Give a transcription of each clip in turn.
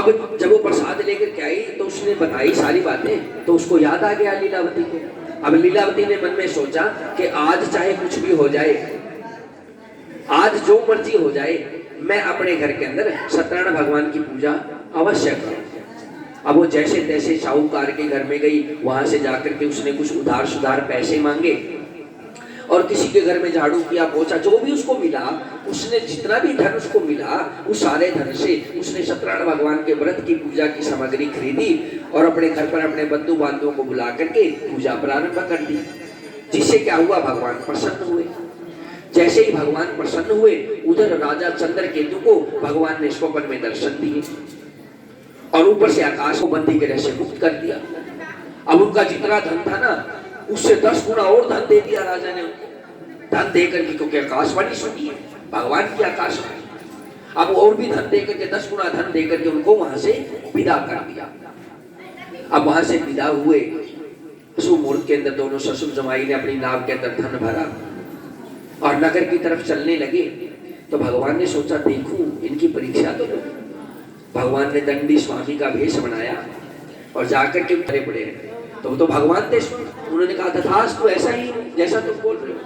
अब जब वो प्रसाद लेकर के आई तो उसने बताई सारी बातें, तो उसको याद आ गया लीलावती को। अब लीलावती ने मन में सोचा कि आज चाहे कुछ भी हो जाए, आज जो मर्जी हो जाए, मैं अपने घर के अंदर सत्यनारायण भगवान की पूजा अवश्य करूं। अब वो जैसे तैसे साहूकार के घर में गई, वहां से जाकर के उसने कुछ उधार सुधार पैसे मांगे और किसी के घर में झाड़ू किया, पोछा, जो भी उसको मिला, उसने जितना भी धन उसको मिला उस सारे धन से उसने सत्यनारायण भगवान के व्रत की पूजा की सामग्री खरीदी और अपने घर पर अपने बंधु बांधवों को बुला करके पूजा प्रारंभ कर दी। जिससे क्या हुआ, भगवान प्रसन्न हुए। जैसे ही भगवान प्रसन्न हुए, उधर राजा चंद्रकेतु को भगवान ने स्वप्न में दर्शन दिए और ऊपर से आकाश को बंदी के से मुक्त कर दिया। अब उनका जितना धन था ना, उससे 10 गुना और धन दे दिया राजा ने उनको। धन देकर के, क्योंकि आकाशवाणी सुनी है भगवान की, आकाशवाणी। अब और भी धन देकर के 10 गुना धन देकर के उनको वहां से विदा कर दिया। अब वहां से विदा हुए, शुभ मुहूर्त के अंदर दोनों ससुर जमाई ने अपनी नाव के अंदर धन भरा और नगर की तरफ चलने लगे। तो भगवान ने सोचा, देखूं इनकी परीक्षा तो लो। भगवान ने दंडी स्वामी का भेष बनाया और जाकर के उतरे पड़े हैं। तो वो तो भगवान थे, उन्होंने कहा तथास्तु, ऐसा ही जैसा तुम बोल रहे हो।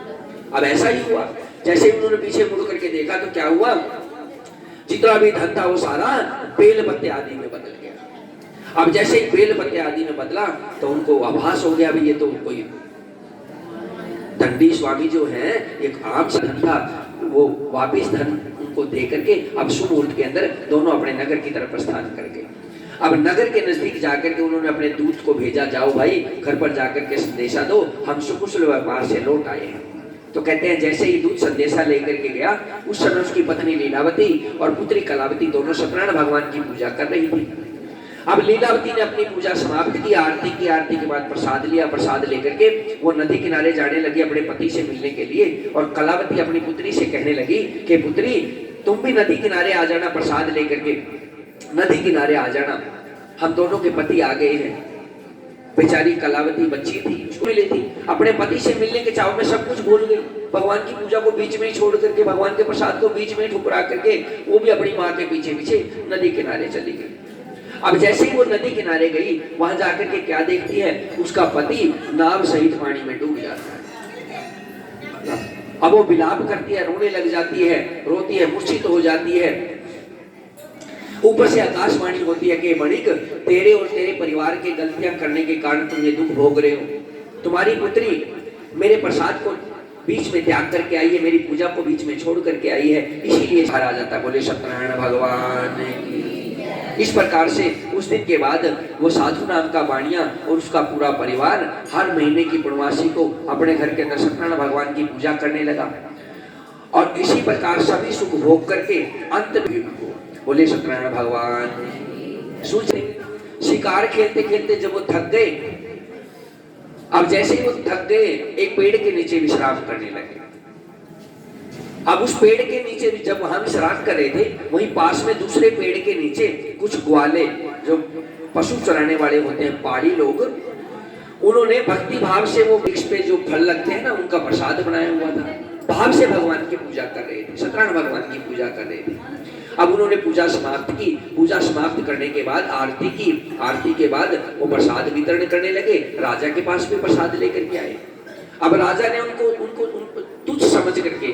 अब ऐसा ही हुआ। जैसे ही उन्होंने पीछे मुड़ करके देखा तो क्या हुआ, जितना भी धन था वो सारा बेल पत्ते आदि में बदल गया। अब जैसे ही बेल पत्ते आदि में बदला तो उनको आभास हो गया, भाई ये तो कोई दंडी स्वामी जो है, एक आम सा धन था, वो वापिस धन उनको दे करके अब शुभ मुहूर्त के अंदर दोनों अपने नगर की तरफ प्रस्थान कर गए। अब नगर के नजदीक जाकर के उन्होंने अपने दूत को भेजा, जाओ भाई घर पर जाकर के संदेशा दो, हम सुकुशल व्यापार से लौट आए हैं। तो कहते हैं जैसे ही दूत संदेशा लेकर के गया, उस समय उसकी पत्नी लीलावती और पुत्री कलावती दोनों सत्यनारायण भगवान की पूजा कर रही थी। अब लीलावती ने अपनी पूजा समाप्त की, आरती की, आरती के बाद प्रसाद लिया, प्रसाद लेकर के वो नदी किनारे जाने लगी अपने पति से मिलने के लिए। और कलावती अपनी पुत्री से कहने लगी कि पुत्री तुम भी नदी किनारे आ जाना, प्रसाद लेकर के नदी किनारे आ जाना, हम दोनों के पति आ गए हैं। बेचारी कलावती बच्ची थी, उसको मिली थी, अपने पति से मिलने के चाव में सब कुछ भूल गई। भगवान की पूजा को बीच में छोड़ करके, भगवान के प्रसाद को बीच में ठुकरा करके वो भी अपनी माँ के पीछे पीछे नदी किनारे चली गई। अब जैसे ही वो नदी किनारे गई, वहां जाकर के क्या देखती है, उसका पति नाव सहित पानी में डूब जाता है। अब वो विलाप करती है, रोने लग जाती है, रोती है, मूर्छित हो जाती है। ऊपर से आकाशवाणी होती है कि मणिक, तेरे और तेरे परिवार के गलतियां करने के कारण तुम ये दुख भोग रहे हो। तुम्हारी पुत्री मेरे प्रसाद को बीच में त्याग करके आई है, मेरी पूजा को बीच में छोड़ करके आई है, इसीलिए हारा जाता। बोले सत्यनारायण भगवान की। इस प्रकार से उस दिन के बाद वो साधु नाम का बाणिया और उसका पूरा परिवार हर महीने की पूर्णमासी को अपने घर के अंदर सत्यनारायण भगवान की पूजा करने लगा और इसी प्रकार सभी सुख भोग करके अंत में बोले सत्यनारायण भगवान। सूझे शिकार खेलते खेलते जब वो थक गए, अब जैसे ही वो थक गए, एक पेड़ के नीचे विश्राम करने लगे। अब उस पेड़ के नीचे जब वहां विश्राम कर रहे थे, वहीं पास में दूसरे पेड़ के नीचे कुछ ग्वाले, जो पशु चराने वाले होते हैं, पहाड़ी लोग, उन्होंने भक्ति भाव से वो वृक्ष पे जो फल लगते हैं ना, उनका प्रसाद बनाया हुआ था। भाव से भगवान की पूजा कर रहे थे, सत्यनारायण भगवान की पूजा कर रहे थे। अब उन्होंने पूजा समाप्त की। पूजा समाप्त करने के बाद आरती की, आरती के बाद वो प्रसाद वितरण करने लगे। राजा के पास भी प्रसाद लेकर के आए। अब राजा ने उनको तुच्छ समझ करके,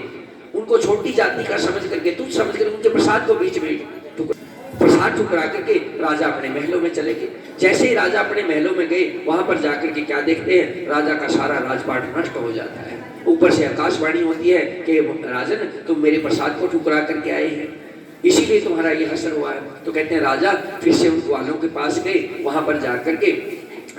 उनको छोटी जाति का समझ करके, तुच्छ समझ करके उनके प्रसाद को बीच में प्रसाद ठुकरा करके राजा अपने महलों में चले गए। जैसे ही राजा अपने महलों में गए, वहां पर जाकर के क्या देखते हैं, राजा का सारा राजपाट नष्ट हो जाता है। ऊपर से आकाशवाणी होती है कि राजन तुम मेरे प्रसाद को ठुकरा करके आए हैं, इसीलिए तुम्हारा ये हसर हुआ है। तो कहते हैं राजा फिर से उन ग्वालों के पास गए, वहां पर जाकर के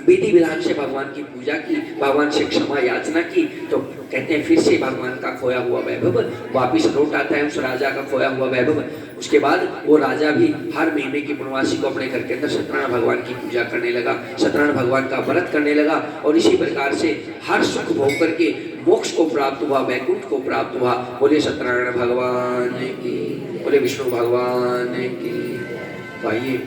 विधि विधान से भगवान की पूजा की, भगवान से क्षमा याचना की। तो कहते हैं फिर से भगवान का खोया हुआ वैभव वापिस लौट आता है, उस राजा का खोया हुआ वैभव। उसके बाद वो राजा भी हर महीने की पूर्णमासी को अपने घर के अंदर सत्यनारायण भगवान की पूजा करने लगा, सत्यनारायण भगवान का व्रत करने लगा और इसी प्रकार से हर सुख भोग करके मोक्ष को प्राप्त हुआ, वैकुंठ को प्राप्त हुआ। बोले सत्यनारायण भगवान की, बोले विष्णु भगवान की। तो आइए